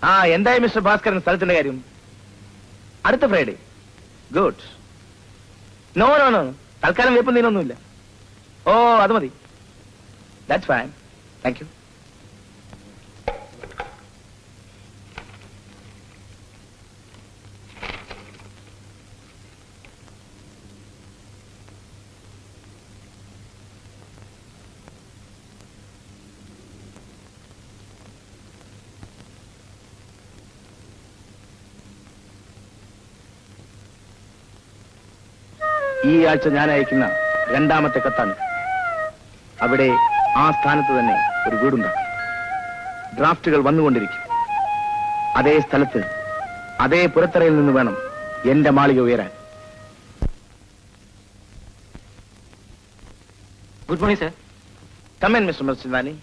ആ എന്തായി മിസ്റ്റർ ഭാസ്കരൻ സ്ഥലത്തിന്റെ കാര്യം? അടുത്ത Friday. Good. No no no, തൽക്കാലം വേപ്പം തീനൊന്നുമില്ല. ഓ അത് മതി. That's fine. Thank you. ഈ ആഴ്ച ഞാൻ അയക്കുന്ന രണ്ടാമത്തെ കത്താണ്. അവിടെ ആ സ്ഥാനത്ത് തന്നെ ഒരു വീടുണ്ടാകും. ഡ്രാഫ്റ്റുകൾ വന്നുകൊണ്ടിരിക്കും. അതേ സ്ഥലത്ത് അതേ പുറത്തറയിൽ നിന്ന് വേണം എന്റെ മാളിക ഉയരാൻ. Good morning sir. Come in, Mr. Merchandani.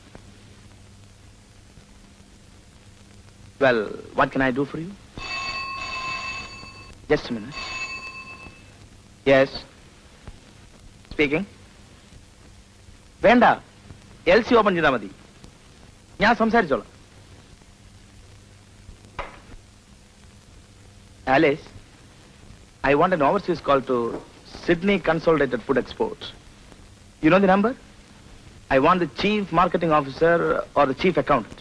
Well, what can I do for you? Just a minute. Yes. Speaking. വേണ്ട, LC ഓപ്പൺ ചെയ്താൽ മതി. ഞാൻ സംസാരിച്ചോളാം. Alice, I want an overseas call to Sydney Consolidated Food Export. You know the number? I want the chief marketing officer or the chief accountant.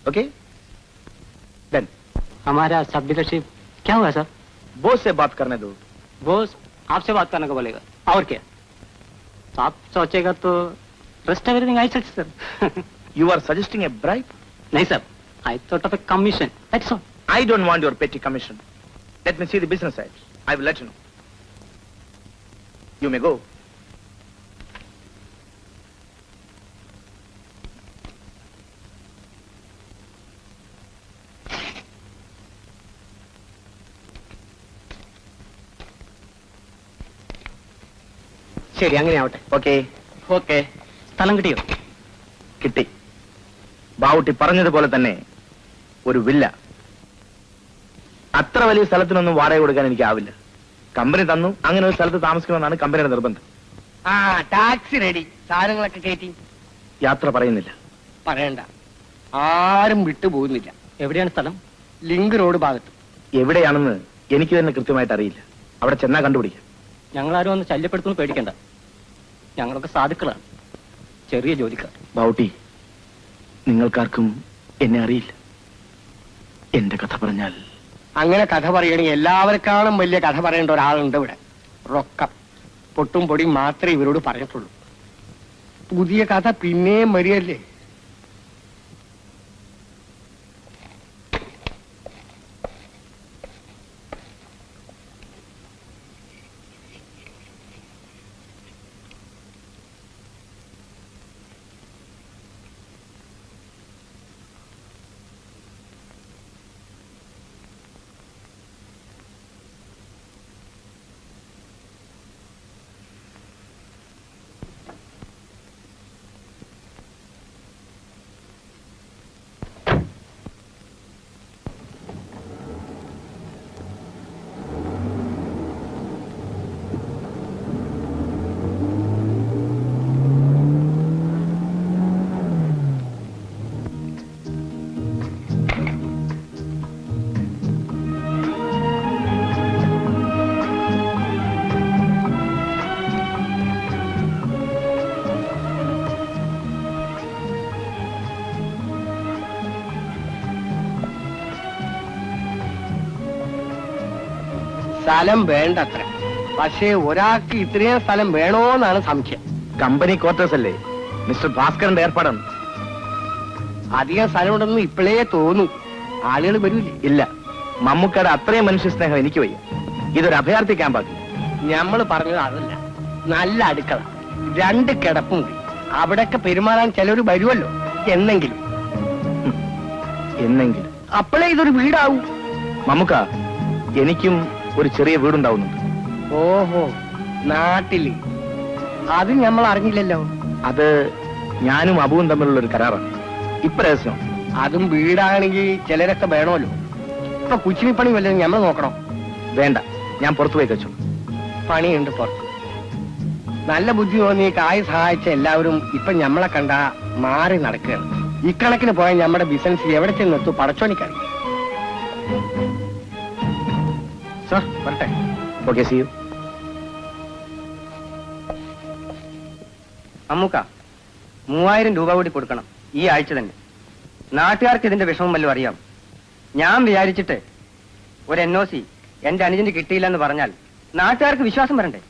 Okay? Then. हमारा सब dealership क्या हुआ sir? Bose से बात करने दो. बोस आपसे बात करने को बोलेगा और क्या? तो आप सोचेगा तो rest everything I said sir. You are suggesting a bribe? नहीं sir, I thought of a commission. That's all. I don't want your petty commission. Let me see the business side. I will let you know. You may go. ശരി, അങ്ങനെ ആവട്ടെ. Okay okay. സ്ഥലം കിട്ടിയോ? കിട്ടി. ബാവുട്ടി പറഞ്ഞതുപോലെ തന്നെ ഒരു വില്ല. അത്ര വലിയ സ്ഥലത്തിനൊന്നും വാടക കൊടുക്കാൻ എനിക്കാവില്ല. കമ്പനി തന്നു, അങ്ങനെ ഒരു സ്ഥലത്ത് താമസിക്കണമെന്നാണ് കമ്പനിയുടെ നിർബന്ധം. ആ ടാക്സി റെഡി. സാധനങ്ങളൊക്കെ കയറ്റി. യാത്ര പറയുന്നില്ല. പറയണ്ട, ആരും വിട്ടുപോകുന്നില്ല. എവിടെയാണ് സ്ഥലം? ലിങ്ക് റോഡ് ഭാഗത്ത്. എവിടെയാണെന്ന് എനിക്ക് തന്നെ കൃത്യമായിട്ട് അറിയില്ല. അവിടെ ചെന്നാ കണ്ടുപിടിക്കാം. ഞങ്ങളാരും ഒന്ന് ശല്യപ്പെടുത്തുന്നു പേടിക്കണ്ട. ഞങ്ങളൊക്കെ സാധുക്കളാണ്, ചെറിയ ജോലിക്കാർ. ബാവുട്ടി, നിങ്ങൾക്കാർക്കും എന്നെ അറിയില്ല. എന്റെ കഥ പറഞ്ഞാൽ അങ്ങനെ കഥ പറയണെങ്കിൽ എല്ലാവർക്കാളും വലിയ കഥ പറയേണ്ട ഒരാളുണ്ട് ഇവിടെ. റൊക്കം പൊട്ടും പൊടിയും മാത്രമേ ഇവരോട് പറഞ്ഞിട്ടുള്ളൂ. പുതിയ കഥ പിന്നെയും വരികയല്ലേ. സ്ഥലം വേണ്ടത്ര. പക്ഷേ ഒരാൾക്ക് ഇത്രയും സ്ഥലം വേണോന്നാണ് സംശയം. കമ്പനി ക്വാർട്ടേഴ്സ് അല്ലേ, മിസ്റ്റർ ഭാസ്കരന്റെ ഏർപ്പാടാണ്. അധികം സ്ഥലമുണ്ടെന്ന് ഇപ്പോഴേ തോന്നും. ആളുകൾ വരൂലേ? ഇല്ല, മമ്മൂക്കയുടെ അത്രയും മനുഷ്യ സ്നേഹം എനിക്ക് വയ്യ. ഇതൊരു അഭയാർത്ഥി ക്യാമ്പാക്കി. നമ്മൾ പറഞ്ഞത് അതല്ല. നല്ല അടുക്കള, 2 കിടപ്പുമുറി. അവിടൊക്കെ പെരുമാറാൻ ചിലർ വരുമല്ലോ എന്നെങ്കിലും. എന്നെങ്കിലും അപ്പോഴേ ഇതൊരു വീടാവും. മമ്മൂക്ക, എനിക്കും ഒരു ചെറിയ വീടുണ്ടാവുന്നുണ്ട്. ഓഹോ, നാട്ടില്. അത് നമ്മൾ അറിഞ്ഞില്ലല്ലോ. അത് ഞാനും അബുവും തമ്മിലുള്ള ഒരു കരാറാണ്. ഇപ്രശ്നം അതും വീടാണെങ്കിൽ ചിലരൊക്കെ വേണമല്ലോ. ഇപ്പൊ കുച്ചിനിപ്പണി വല്ലതും നമ്മൾ നോക്കണം. വേണ്ട, ഞാൻ പുറത്തു പോയി വെച്ചു. പണിയുണ്ട് പുറത്ത്. നല്ല ബുദ്ധി തോന്നി കായ് സഹായിച്ച എല്ലാവരും ഇപ്പൊ ഞമ്മളെ കണ്ട മാറി നടക്കുകയാണ്. ഇക്കണക്കിന് പോയാൽ നമ്മുടെ ബിസിനസ് എവിടെ ചെന്നെത്തു പടച്ചോണിക്കറിയാം. സർ വരട്ടെ. Okay, see you. അമ്മൂക്ക 3000 രൂപ കൂടി കൊടുക്കണം ഈ ആഴ്ച തന്നെ. നാട്ടുകാർക്ക് ഇതിന്റെ വിഷമം വല്ലതും അറിയാം. ഞാൻ വിചാരിച്ചിട്ട് ഒരു NOC എന്റെ അനുജന് കിട്ടിയില്ലെന്ന് പറഞ്ഞാൽ നാട്ടുകാർക്ക് വിശ്വാസം വരണ്ടേ?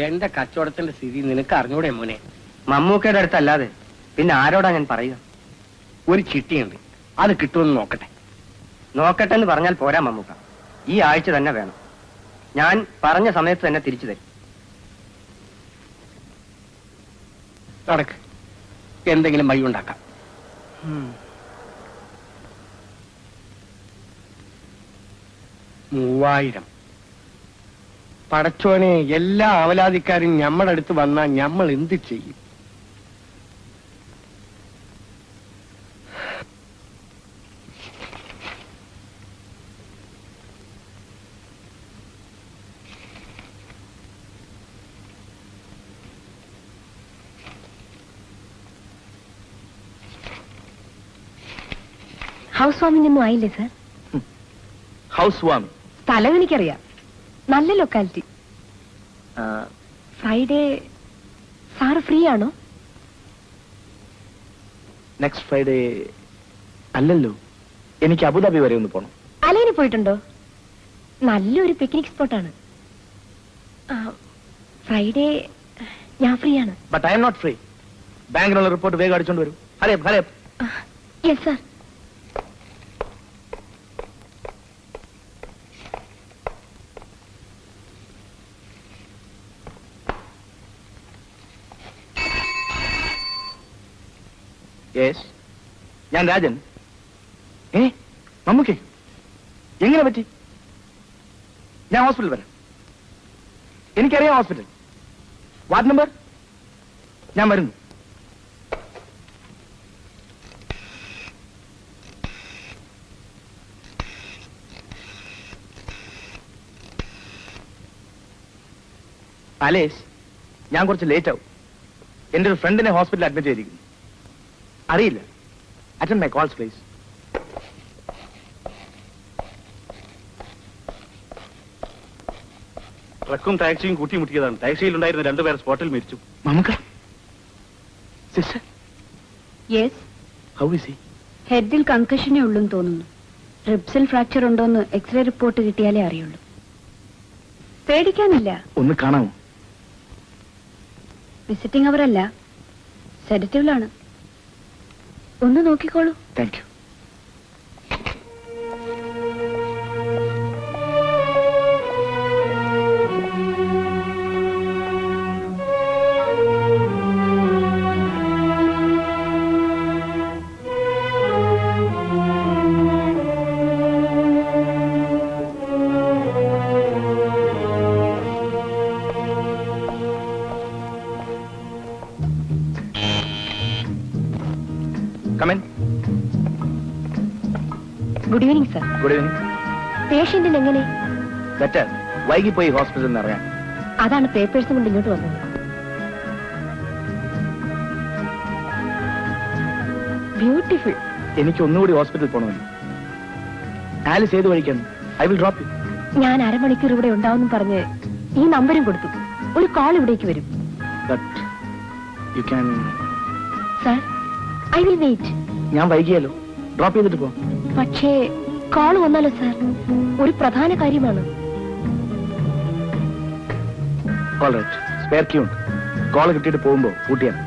എന്റെ കച്ചവടത്തിന്റെ സ്ഥിതി നിനക്ക് അറിഞ്ഞൂടെ മോനെ? മമ്മൂക്കയുടെ അടുത്തല്ലാതെ പിന്നെ ആരോടാ ഞാൻ പറയുക? ഒരു ചിട്ടിയുണ്ട്, അത് കിട്ടുമെന്ന് നോക്കട്ടെ. നോക്കട്ടെ എന്ന് പറഞ്ഞാൽ പോരാ മമ്മൂക്ക, ഈ ആഴ്ച തന്നെ വേണം. ഞാൻ പറഞ്ഞ സമയത്ത് തന്നെ തിരിച്ചു തരും. നടക്ക്, എന്തെങ്കിലും വഴി ഉണ്ടാക്കാം. മൂവായിരം. പടച്ചോനെ, എല്ലാ അവലാദിക്കാരും ഞമ്മടെ അടുത്ത് വന്നാൽ ഞമ്മൾ എന്ത് ചെയ്യും? ഹൗസ് വാമിംഗ് ഒന്നും ആയില്ലേ സാർ? ഹൗസ് വാമിംഗ് സ്ഥലം എനിക്കറിയാം, നല്ല ലൊക്കാലിറ്റി. ഫ്രൈഡേ സാറ് ഫ്രീ ആണോ? നെക്സ്റ്റ് ഫ്രൈഡേ അല്ലല്ലോ, എനിക്ക് അബുദാബി വരെ ഒന്ന് പോണം. അലൈന് പോയിട്ടുണ്ടോ? നല്ലൊരു പിക്നിക് സ്പോട്ടാണ്. ഫ്രൈഡേ ഞാൻ ഫ്രീ ആണ്. But I am not free. ബാങ്കിനുള്ള റിപ്പോർട്ട് വേഗം അടിച്ചോണ്ട് വരും. ഹരേ യെസ് സാർ. യെസ്, ഞാൻ രാജൻ. മമ്മൂക്കേ, എങ്ങനെ പറ്റി? ഞാൻ ഹോസ്പിറ്റൽ വരാം. എനിക്കറിയാം ഹോസ്പിറ്റൽ. Ward number? ഞാൻ വരുന്നു. അലേഷ്, ഞാൻ കുറച്ച് ലേറ്റ് ആവും. എന്റെ ഒരു ഫ്രണ്ടിനെ ഹോസ്പിറ്റലിൽ അഡ്മിറ്റ് ചെയ്തിരിക്കുന്നു. അറിയില്ല. Attend my calls please. ട്രക്കും ടാക്സിയും കൂട്ടിമുട്ടിയതാണ്. ടാക്സിയിലുണ്ടായിരുന്ന 2 പേർ സ്പോട്ടിൽ മരിച്ചു. Mammukka, sister, yes. How is he? ഹെഡിൽ കൺകഷനേ ഉള്ളൂന്ന് തോന്നുന്നു. റിബ്സിൽ ഫ്രാക്ചർ ഉണ്ടോന്ന് എക്സ്റേ റിപ്പോർട്ട് കിട്ടിയാലേ അറിയുള്ളൂ. പേടിക്കാനില്ല. ഒന്ന് കാണാമോ? വിസിറ്റിംഗ് അവരല്ല, സെഡറ്റീവിലാണ്. ഒന്ന് നോക്കിക്കോളൂ. Thank you. Good evening sir. Good evening. പേഷ്യന്റിന് എങ്ങനെ? ബെറ്റർ. വൈകിപ്പോയി ഹോസ്പിറ്റലിൽ നിന്ന് ഇറങ്ങാൻ. അതാണ് പേപ്പേഴ്സും കൊണ്ട് ഇങ്ങോട്ട് വന്നത്. ബ്യൂട്ടിഫുൾ. എനിക്ക് ഒന്നുകൂടി ഹോസ്പിറ്റലിൽ പോകണമെന്ന്. ആലിസ് ഏത് വഴിക്കാണ്? I will drop U. ഞാൻ അരമണിക്കൂർ ഇവിടെ ഉണ്ടാവും പറഞ്ഞ് ഈ നമ്പരും കൊടുത്തു. ഒരു കോൾ ഇവിടേക്ക് വരും. But you can. Sir, I will wait. ഞാൻ വൈകിയാലോ? ഡ്രോപ്പ് ചെയ്തിട്ട് പോ. പക്ഷേ കോൾ വന്നാലോ സർ? ഒരു പ്രധാന കാര്യമാണ്. ഓൾറൈറ്റ്, സ്പെയർ കീ ഉണ്ട്. കോൾ കിട്ടിയിട്ട് പോകുമ്പോ പൂട്ടിയാണ്.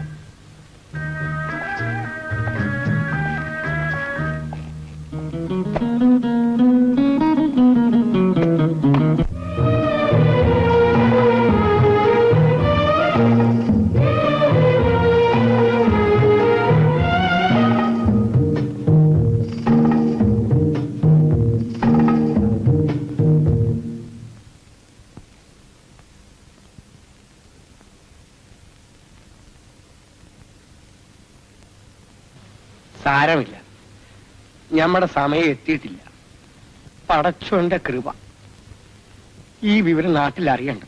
സാരമില്ല, ഞമ്മടെ സമയം എത്തിയിട്ടില്ല. പടച്ചോന്റെ കൃപ. ഈ വിവരം നാട്ടിൽ അറിയണ്ട.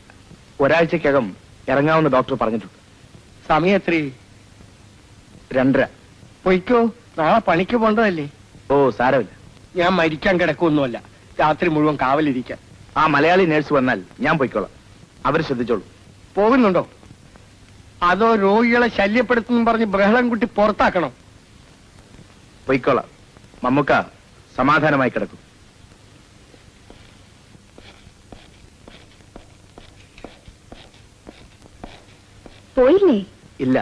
ഒരാഴ്ചക്കകം ഇറങ്ങാവുന്ന ഡോക്ടർ പറഞ്ഞിട്ടുണ്ട്. സമയം എത്ര? 2:30. പൊയ്ക്കോ, നാളെ പണിക്ക് പോണ്ടതല്ലേ. ഓ സാരമില്ല. ഞാൻ മരിക്കാൻ കിടക്കൊന്നുമല്ല, രാത്രി മുഴുവൻ കാവലിരിക്കാൻ. ആ മലയാളി നേഴ്സ് വന്നാൽ ഞാൻ പോയിക്കോളാം, അവർ ശ്രദ്ധിച്ചോളൂ. പോകുന്നുണ്ടോ? അതോ രോഗികളെ ശല്യപ്പെടുത്തുന്നു പറഞ്ഞ് ബഹളം കുട്ടി പുറത്താക്കണം? പോയിക്കോളാം. മമ്മുക്ക സമാധാനമായി കിടക്കും. പോയില്ലേ? ഇല്ല,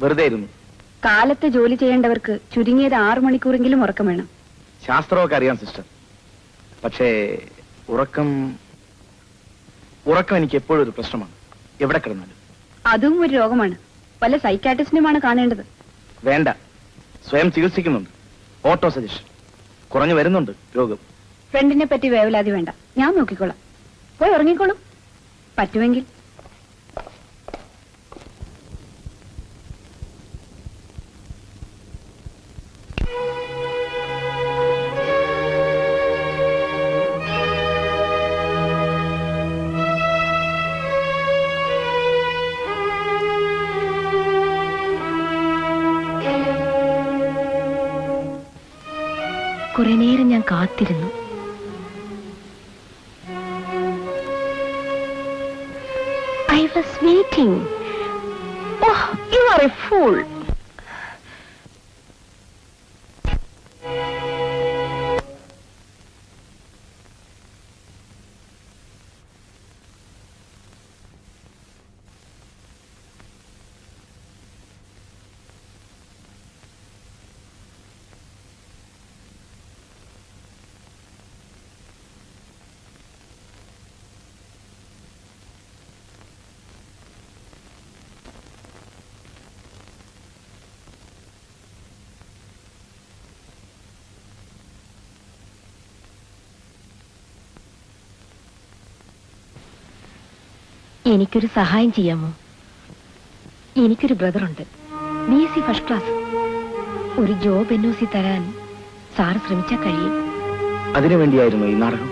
വെറുതെ ഇരുന്നു. കാലത്ത് ജോലി ചെയ്യേണ്ടവർക്ക് ചുരുങ്ങിയത് 6 മണിക്കൂറെങ്കിലും ഉറക്കം വേണം. ശാസ്ത്രമൊക്കെ അറിയാം സിസ്റ്റർ, പക്ഷേ ഉറക്കം എനിക്ക് എപ്പോഴും ഒരു പ്രശ്നമാണ്, എവിടെ കിടന്നാലും. അതും ഒരു രോഗമാണ്. വല്ല സൈക്കാട്രിസ്റ്റിനുമാണ് കാണേണ്ടത്. വേണ്ട, സ്വയം ചികിത്സിക്കുന്നുണ്ട്. ഓട്ടോ സജഷൻ കുറഞ്ഞു വരുന്നുണ്ട് രോഗം. ഫ്രണ്ടിനെ പറ്റി വേവലാതി വേണ്ട, ഞാൻ നോക്കിക്കോളാം. പോയി ഉറങ്ങിക്കോളും പറ്റുമെങ്കിൽ. കുറെ നേരം ഞാൻ കാത്തിരുന്നു. I was waiting. Oh, you are a fool. എനിക്കൊരു സഹായം ചെയ്യാമോ? എനിക്കൊരു ബ്രദറുണ്ട്, BSc ഫസ്റ്റ് ക്ലാസ്. ഒരു ജോബ് NOC തരാൻ സാറ് ശ്രമിച്ചാൽ കഴിയും. അതിനുവേണ്ടിയായിരുന്നു ഈ നാടകം.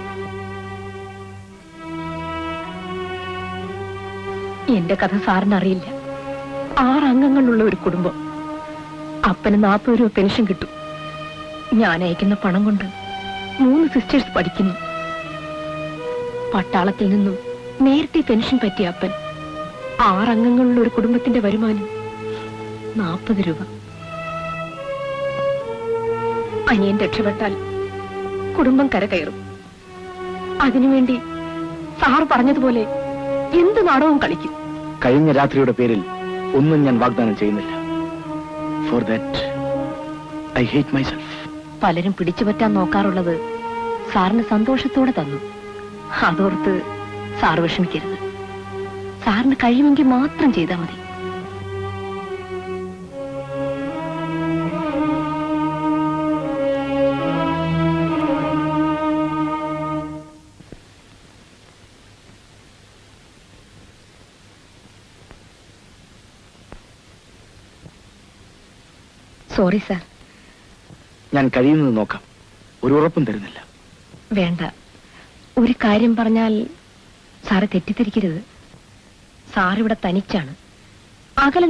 എന്റെ കഥ സാറിന് അറിയില്ല. 6 അംഗങ്ങളുള്ള ഒരു കുടുംബം. അപ്പന് 40 രൂപ പെൻഷൻ കിട്ടും. ഞാൻ അയക്കുന്ന പണം കൊണ്ട് 3 സിസ്റ്റേഴ്സ് പഠിക്കുന്നു. പട്ടാളത്തിൽ നിന്നും നേരത്തെ പെൻഷൻ പറ്റിയ അപ്പൻ. 6 അംഗങ്ങളുള്ള ഒരു കുടുംബത്തിന്റെ വരുമാനം 40 രൂപ. അനിയൻ രക്ഷപ്പെട്ടാൽ കുടുംബം കരകയറും. അതിനുവേണ്ടി സാർ പറഞ്ഞതുപോലെ എന്ത് നാടകവും കളിക്കും. കഴിഞ്ഞ രാത്രിയുടെ പേരിൽ ഒന്നും ഞാൻ വാഗ്ദാനം ചെയ്യുന്നില്ല. For that I hate myself. പലരും പിടിച്ചുപറ്റാൻ നോക്കാറുള്ളത് സാറിന് സന്തോഷത്തോടെ തന്നു. അതോർത്ത് സാർ വിഷമിക്കരുത്. സാറിന് കഴിയുമെങ്കിൽ മാത്രം ചെയ്താൽ മതി. Sorry sir. ഞാൻ കഴിയുന്നത് നോക്കാം, ഒരു ഉറപ്പും തരുന്നില്ല. വേണ്ട, ഒരു കാര്യം പറഞ്ഞാൽ സാറ് തെറ്റിദ്ധരിക്കരുത്. സാറിവിടെ തനിച്ചാണ്. അകലെ